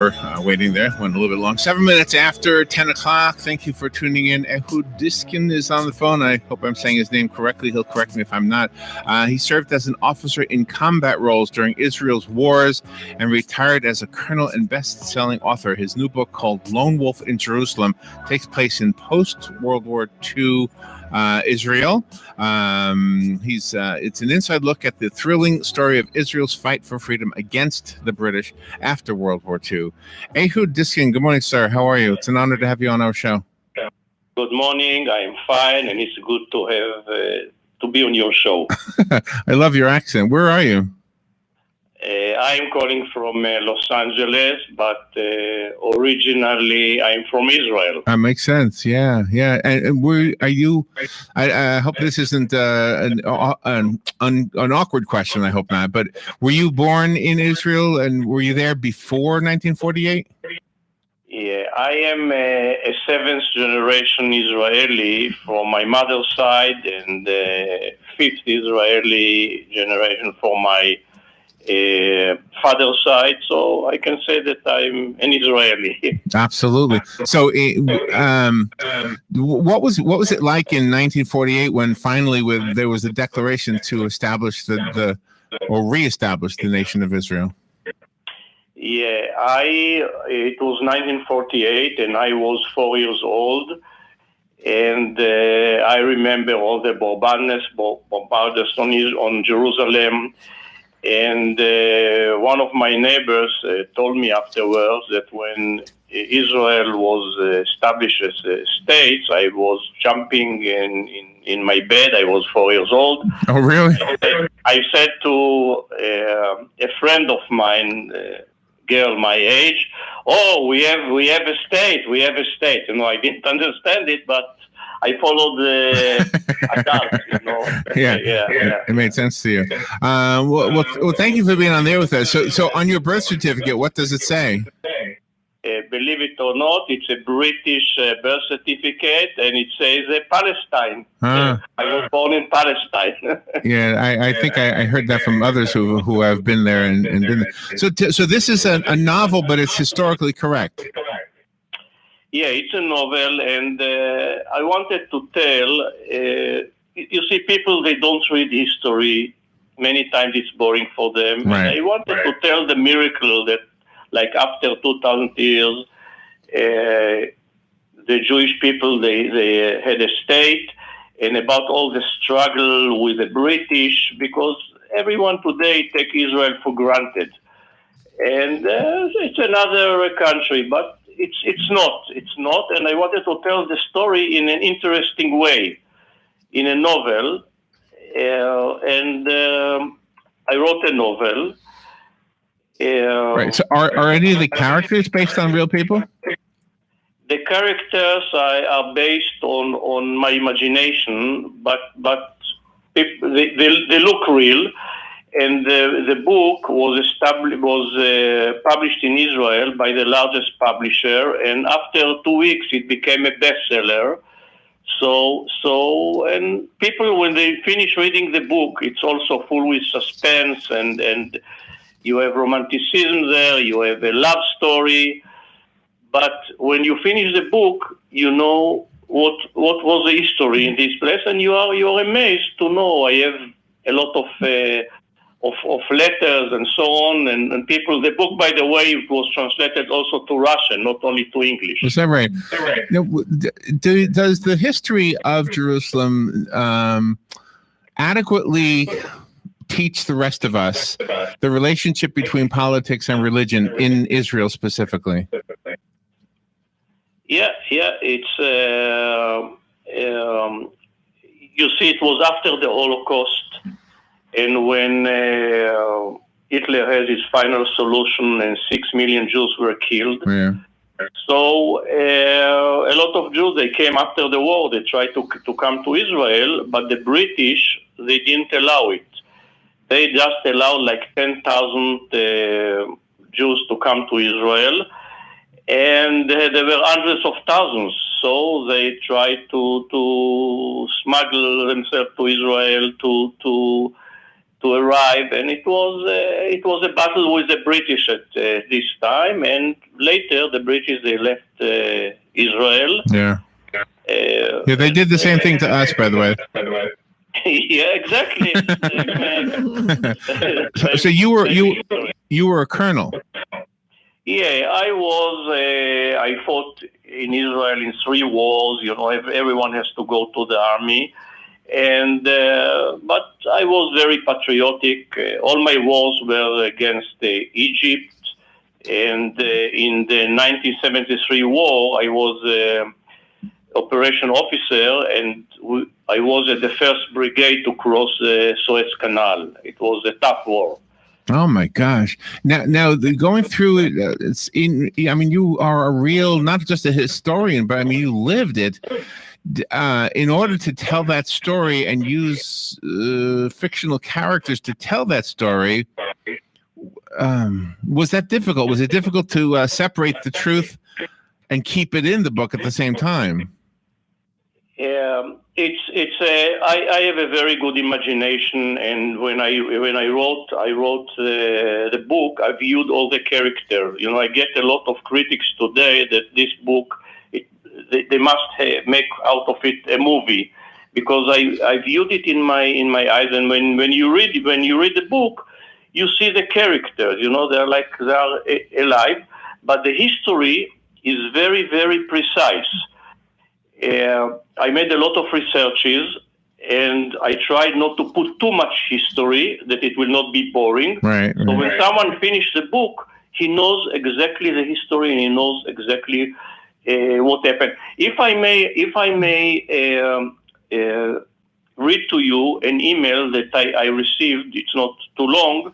Waiting there. Went a little bit long. 7 minutes after 10 o'clock. Thank you for tuning in. Ehud Diskin is on the phone. I hope I'm saying his name correctly. He'll correct me if I'm not. He served as an officer in combat roles during Israel's wars and retired as a colonel and best-selling author. His new book, called Lone Wolf in Jerusalem, takes place in post-World War II Israel. It's an inside look at the thrilling story of Israel's fight for freedom against the British after World War II. Ehud Diskin, good morning, sir. How are you? It's an honor to have you on our show. Good morning. I'm fine, and it's good to have to be on your show. I love your accent. Where are you? I'm calling from Los Angeles, but originally I'm from Israel. That makes sense. Yeah. And where are you? I hope this isn't an awkward question. I hope not. But were you born in Israel, and were you there before 1948? Yeah, I am a seventh generation Israeli from my mother's side, and fifth Israeli generation from my father's side, so I can say that I'm an Israeli. Absolutely. So, what was it like in 1948 when finally there was a declaration to establish or reestablish the nation of Israel? Yeah, it was 1948, and I was 4 years old, and I remember all the bombardments on Jerusalem. And one of my neighbors told me afterwards that when Israel was established as a state, I was jumping in my bed. I was 4 years old. Oh, really? I said to a friend of mine, girl my age, "Oh, we have a state. We have a state." I didn't understand it, but I followed the adults, Yeah. It made sense to you. Well, thank you for being on there with us. So on your birth certificate, what does it say? Believe it or not, it's a British birth certificate, and it says Palestine. I was born in Palestine. Yeah, I think I heard that from others who have been there and been there. So this is a novel, but it's historically correct. Yeah, it's a novel, and I wanted to tell, you see, people, they don't read history. Many times it's boring for them. Right. And I wanted to tell the miracle that, like, after 2,000 years, the Jewish people, they had a state, and about all the struggle with the British, because everyone today take Israel for granted. And it's another country, but it's not, and I wanted to tell the story in an interesting way, in a novel, and I wrote a novel. Right. So are any of the characters based on real people? The characters are based on my imagination, but they look real. And the book was published in Israel by the largest publisher, and after 2 weeks it became a bestseller. And people, when they finish reading the book, it's also full with suspense, and you have romanticism there, you have a love story. But when you finish the book, you know what was the history in this place, and you are amazed to know. I have a lot of letters and so on, and people. The book, by the way, was translated also to Russian, not only to English. Is that right? Now, does the history of Jerusalem adequately teach the rest of us the relationship between politics and religion in Israel specifically? Yeah. It's you see, it was after the Holocaust. And when Hitler had his final solution and 6 million Jews were killed, so a lot of Jews, they came after the war, they tried to come to Israel, but the British, they didn't allow it. They just allowed like 10,000 Jews to come to Israel, and there were hundreds of thousands. So they tried to smuggle themselves to Israel, to to arrive, and it was a battle with the British at this time, and later the British, they left Israel. Yeah. They did the same thing to us, by the way. Yeah, exactly. So you were a colonel. Yeah, I was. I fought in Israel in 3 wars. Everyone has to go to the army, and but I was very patriotic. All my wars were against Egypt, and in the 1973 war, I was operation officer, and I was at the 1st Brigade to cross the Suez Canal. It was a tough war. Oh my gosh! Now going through it, you are a real, not just a historian, but I mean you lived it. In order to tell that story and use fictional characters to tell that story, was that difficult? Was it difficult to separate the truth and keep it in the book at the same time? I have a very good imagination, and when I wrote the book, I viewed all the characters. I get a lot of critics today that this book, they must make out of it a movie, because I viewed it in my eyes, and when you read the book, you see the characters. They are alive, but the history is very, very precise. I made a lot of researches, and I tried not to put too much history, that it will not be boring. Right. So when someone finishes the book, he knows exactly the history, and he knows exactly what happened. If I may read to you an email that I received, it's not too long,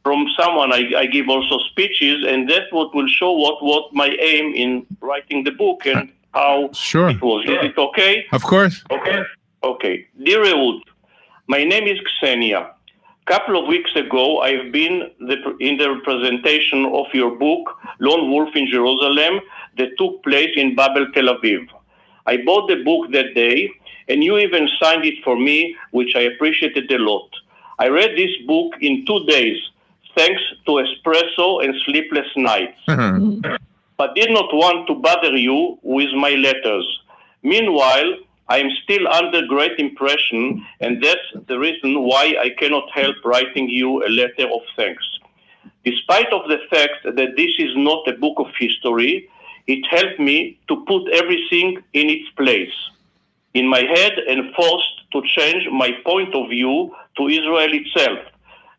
from someone. I give also speeches, and that's what will show what my aim in writing the book and how it was. Is it okay? Of course. Okay. Dear Ehud, my name is Ksenia. Couple of weeks ago, I've been in the presentation of your book, Lone Wolf in Jerusalem, that took place in Babel, Tel Aviv. I bought the book that day, and you even signed it for me, which I appreciated a lot. I read this book in 2 days, thanks to espresso and sleepless nights. But did not want to bother you with my letters. Meanwhile, I am still under great impression, and that's the reason why I cannot help writing you a letter of thanks. Despite of the fact that this is not a book of history, it helped me to put everything in its place in my head and forced to change my point of view to Israel itself.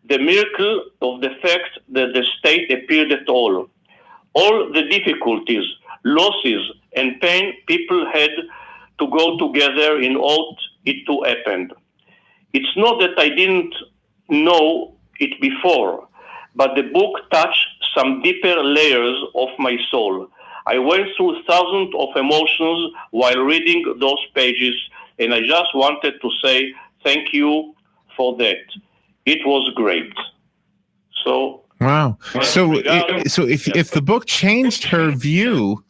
The miracle of the fact that the state appeared at all. All the difficulties, losses, and pain people had to go together in order it to happen. It's not that I didn't know it before, but the book touched some deeper layers of my soul. I went through thousands of emotions while reading those pages, and I just wanted to say thank you for that. It was great. So. Wow. So if the book changed her view,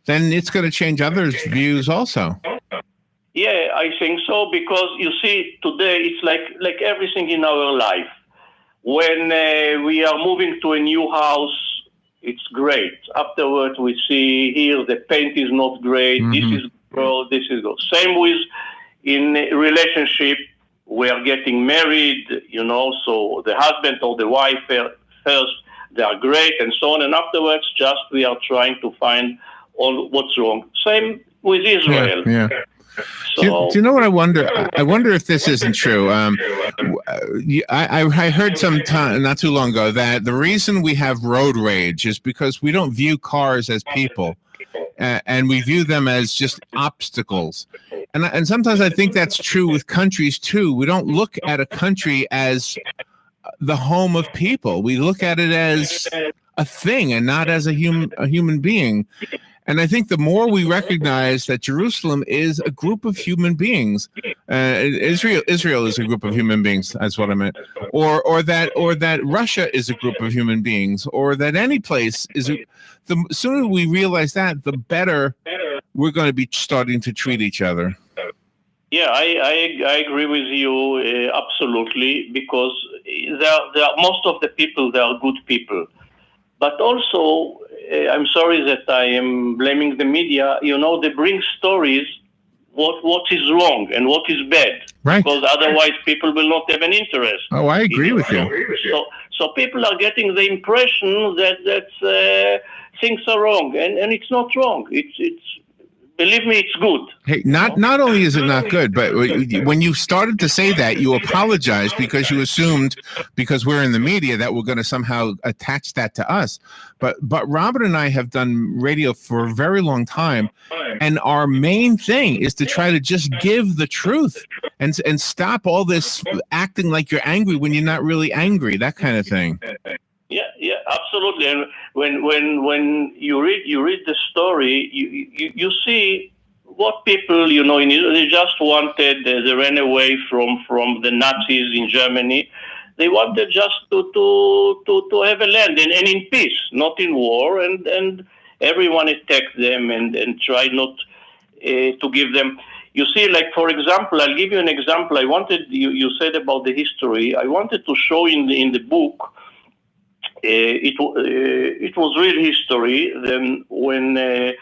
then it's going to change others' views also. Yeah, I think so, because you see, today it's like everything in our life. When we are moving to a new house, it's great. Afterwards, we see here the paint is not great. This is good. This is good. Same with in a relationship. We are getting married, so the husband or the wife first, they are great, and so on, and afterwards, just we are trying to find all what's wrong. Same with Israel. Yeah. So, do you know what I wonder? I wonder if this isn't true. I heard sometime not too long ago that the reason we have road rage is because we don't view cars as people, and we view them as just obstacles. And sometimes I think that's true with countries too. We don't look at a country as the home of people. We look at it as a thing and not as a human being. And I think the more we recognize that Jerusalem is a group of human beings, Israel is a group of human beings. That's what I meant. Or that Russia is a group of human beings, or that any place is. The sooner we realize that, the better we're going to be starting to treat each other. Yeah, I agree with you absolutely, because there are most of the people, they are good people. But also, I'm sorry that I am blaming the media. They bring stories what is wrong and what is bad, right? Because otherwise people will not have an interest. Oh, I agree with you. So people are getting the impression that things are wrong, and it's not wrong. It's believe me, it's good. Hey, not only is it not good, but when you started to say that, you apologized because you assumed, because we're in the media, that we're going to somehow attach that to us. But Robert and I have done radio for a very long time, and our main thing is to try to just give the truth and stop all this acting like you're angry when you're not really angry, that kind of thing. Yeah, absolutely. And when you read the story, you see what people, they just wanted. They ran away from the Nazis in Germany. They wanted just to have a land and in peace, not in war. And everyone attacked them and tried not to give them. You see, like, for example, I'll give you an example. You said about the history. I wanted to show in the book. It was real history. Then when the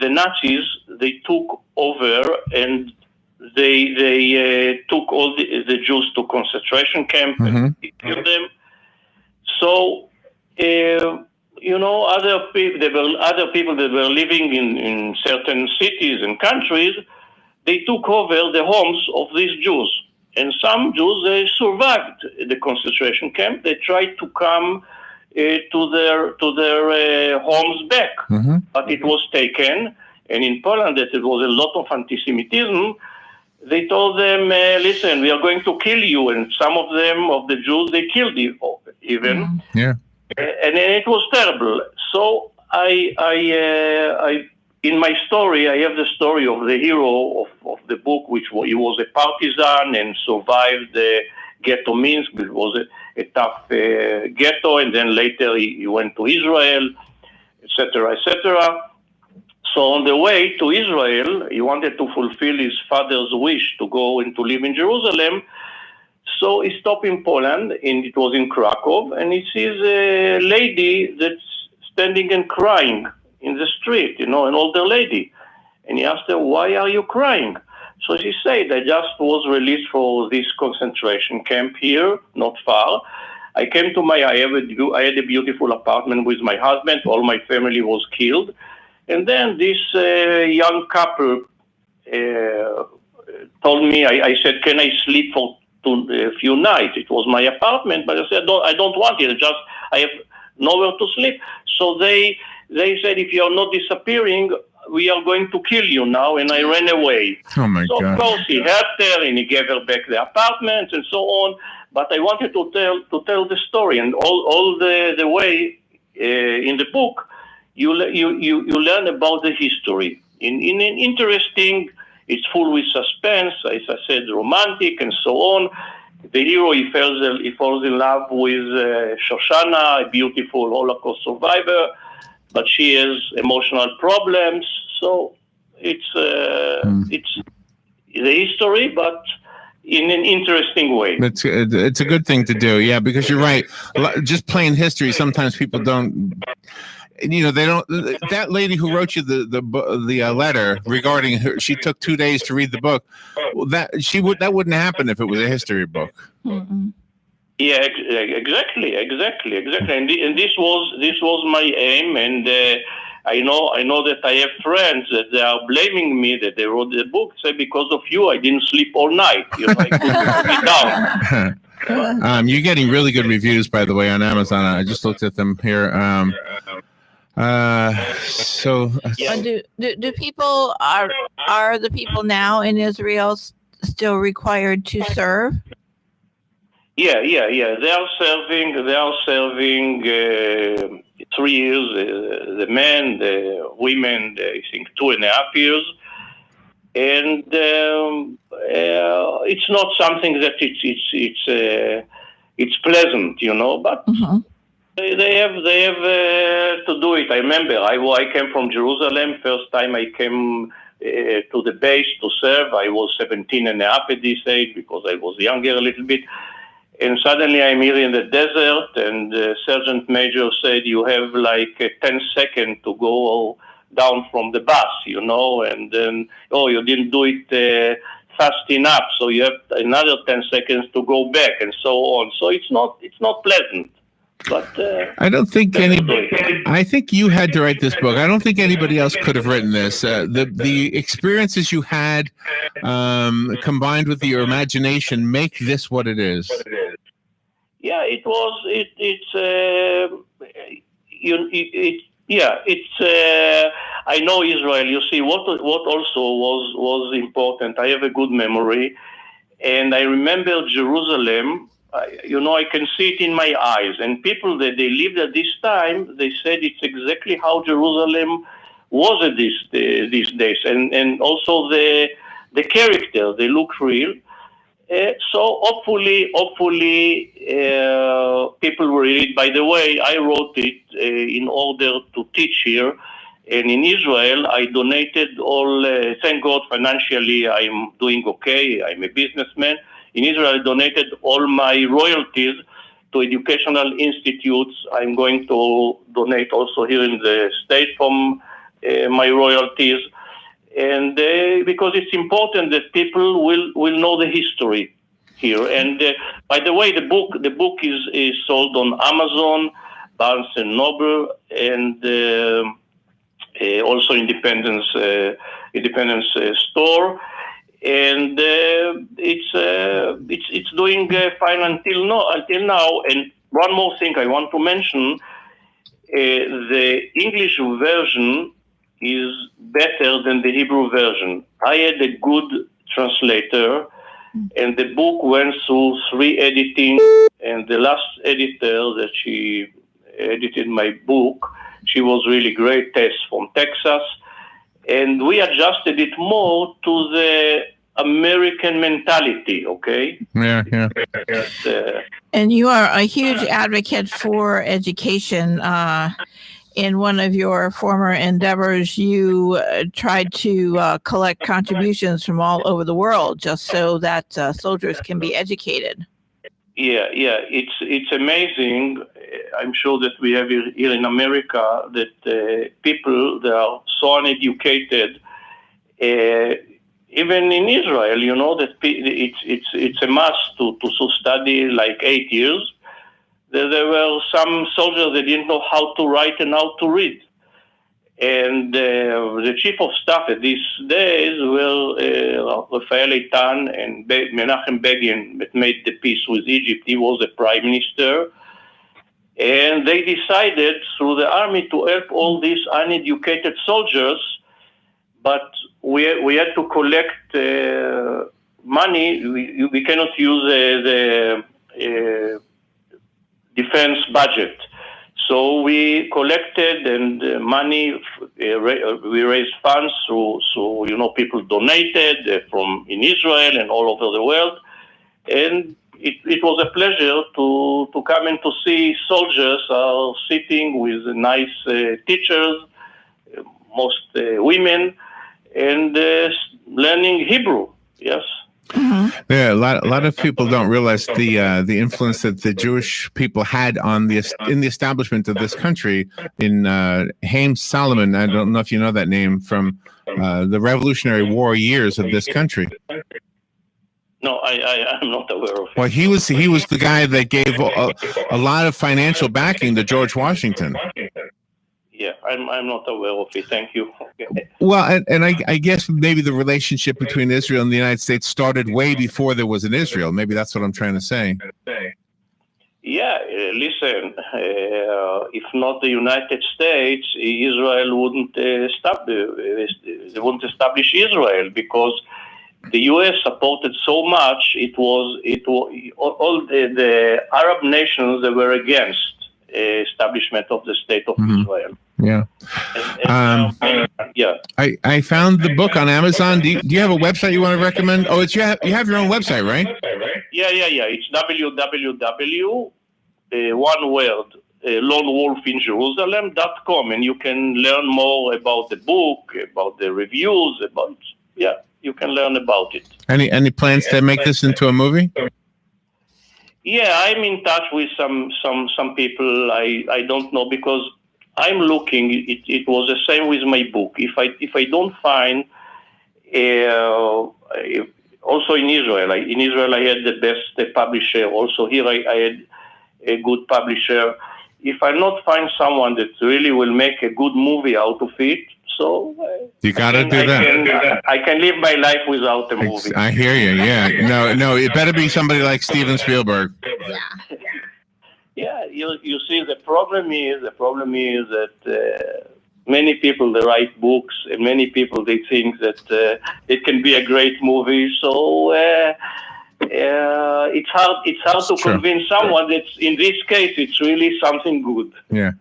Nazis, they took over and they took all the Jews to concentration camp and killed them. So other people that were living in certain cities and countries, they took over the homes of these Jews. And some Jews, they survived the concentration camp. They tried to come to their homes back, but it was taken. And in Poland, there was a lot of anti-Semitism. They told them, "Listen, we are going to kill you." And some of them, of the Jews, they killed even. Yeah. And it was terrible. So I in my story, I have the story of the hero of the book, which he was a partisan and survived the ghetto Minsk. It was a tough ghetto, and then later he went to Israel, etc., etc. So on the way to Israel, he wanted to fulfill his father's wish to go and to live in Jerusalem. So he stopped in Poland, and it was in Krakow, and he sees a lady that's standing and crying in the street, an older lady. And he asked her, "Why are you crying?" So she said, "I just was released for this concentration camp here, not far. I came to I had a beautiful apartment with my husband. All my family was killed. And then this young couple told me, I said, can I sleep for a few nights? It was my apartment, but I said, I don't want it. I have nowhere to sleep. So they said, if you're not disappearing, we are going to kill you now. And I ran away. Oh my God. Of course, he helped her and he gave her back the apartment and so on. But I wanted to tell the story, and all the way in the book, you learn about the history. In an interesting, it's full with suspense, as I said, romantic and so on. The hero, he falls in love with Shoshana, a beautiful Holocaust survivor, but she has emotional problems. So it's the history, but in an interesting way. It's a good thing to do, yeah, because you're right. Just plain history, sometimes people don't. They don't. That lady who wrote you the letter regarding her, she took 2 days to read the book. Well, that wouldn't happen if it was a history book. Mm-mm. Yeah, exactly. And this was my aim. And I know that I have friends that they are blaming me that they wrote the book. Say, because of you, I didn't sleep all night. I couldn't put it down. You're getting really good reviews, by the way, on Amazon. I just looked at them here. Do people are the people now in Israel still required to serve? Yeah. They are serving 3 years. The men, the women, I think 2.5 years. And it's not something that it's pleasant, but they have to do it. I remember I came from Jerusalem. First time I came to the base to serve, I was 17.5 at this age because I was younger a little bit. And suddenly I'm here in the desert, and the Sergeant Major said, you have like 10 seconds to go down from the bus, and then, you didn't do it fast enough, so you have another 10 seconds to go back, and so on. So it's not pleasant. But I don't think I think you had to write this book. I don't think anybody else could have written this. The experiences you had, combined with your imagination, make this what it is. Yeah, it was. I know Israel. You see, what also was important. I have a good memory, and I remember Jerusalem. I can see it in my eyes. And people that they lived at this time, they said it's exactly how Jerusalem was at these days, and also the character, they look real. So hopefully, people will read it. By the way, I wrote it in order to teach here, and in Israel, I donated all. Thank God, financially, I'm doing okay. I'm a businessman. In Israel, I donated all my royalties to educational institutes. I'm going to donate also here in the States from my royalties. And because it's important that people will know the history here. And by the way, the book is sold on Amazon, Barnes and Noble, and also Independence Store. And it's doing fine until now. And one more thing I want to mention: the English version is better than the Hebrew version. I had a good translator, and the book went through 3 editings. And the last editor that she edited my book, she was really great, Tess from Texas. And we adjusted it more to the American mentality, okay? Yeah. And you are a huge advocate for education. In one of your former endeavors, you tried to collect contributions from all over the world just so that soldiers can be educated. Yeah. It's amazing. I'm sure that we have here in America that people that are so uneducated, even in Israel, that it's a must to study like 8 years. There were some soldiers that didn't know how to write and how to read. And the chief of staff at these days were Rafael Eitan and Menachem Begin that made the peace with Egypt. He was the prime minister. And they decided through the army to help all these uneducated soldiers, but we had to collect money. We cannot use the defense budget. So we collected and money, we raised funds through people donated in Israel and all over the world. And it was a pleasure to come and to see soldiers are sitting with nice teachers, most women, and learning Hebrew. Yes. Mm-hmm. Yeah, a lot of people don't realize the influence that the Jewish people had in the establishment of this country. In Haim Solomon, I don't know if you know that name, from the Revolutionary War years of this country. No, I'm not aware of it. Well, he was the guy that gave a lot of financial backing to George Washington. Yeah, I'm not aware of it. Thank you. Okay. Well, and I guess maybe the relationship between Israel and the United States started way before there was an Israel. Maybe that's what I'm trying to say. Yeah, listen, if not the United States, Israel wouldn't establish Israel, because the U.S. supported so much. It was all the Arab nations that were against establishment of the state of Israel. Yeah. Yeah. I found the book on Amazon. Do you have a website you want to recommend? Oh, you have your own website, right? Yeah. It's www. One word, lonewolfinjerusalem.com, and you can learn more about the book, about the reviews, you can learn about it. Any plans to make this into a movie? Yeah, I'm in touch with some people. I don't know because I'm looking. It was the same with my book. If I don't find, also in Israel, I had the best publisher. Also here I had a good publisher. If I not find someone that really will make a good movie out of it, so you got to do that. I can live my life without a movie. I hear you. Yeah. No. It better be somebody like Steven Spielberg. Yeah. You see, the problem is that many people they write books, and many people they think that it can be a great movie. So it's hard to convince someone that in this case it's really something good. Yeah.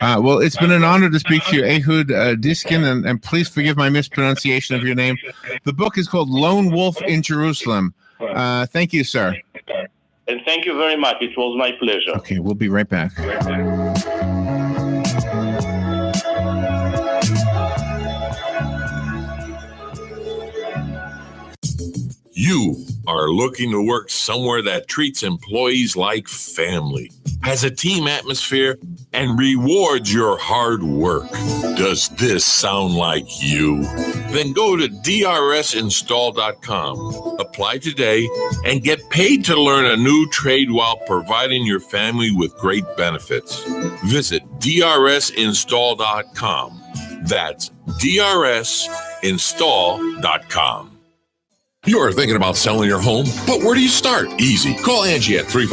Well, it's been an honor to speak to you, Ehud Diskin, and please forgive my mispronunciation of your name. The book is called Lone Wolf in Jerusalem. Thank you, sir. And thank you very much. It was my pleasure. Okay, we'll be right back. You are looking to work somewhere that treats employees like family, has a team atmosphere, and rewards your hard work. Does this sound like you? Then go to drsinstall.com, apply today, and get paid to learn a new trade while providing your family with great benefits. Visit drsinstall.com. That's drsinstall.com. You're thinking about selling your home, but where do you start? Easy. Call Angie at 3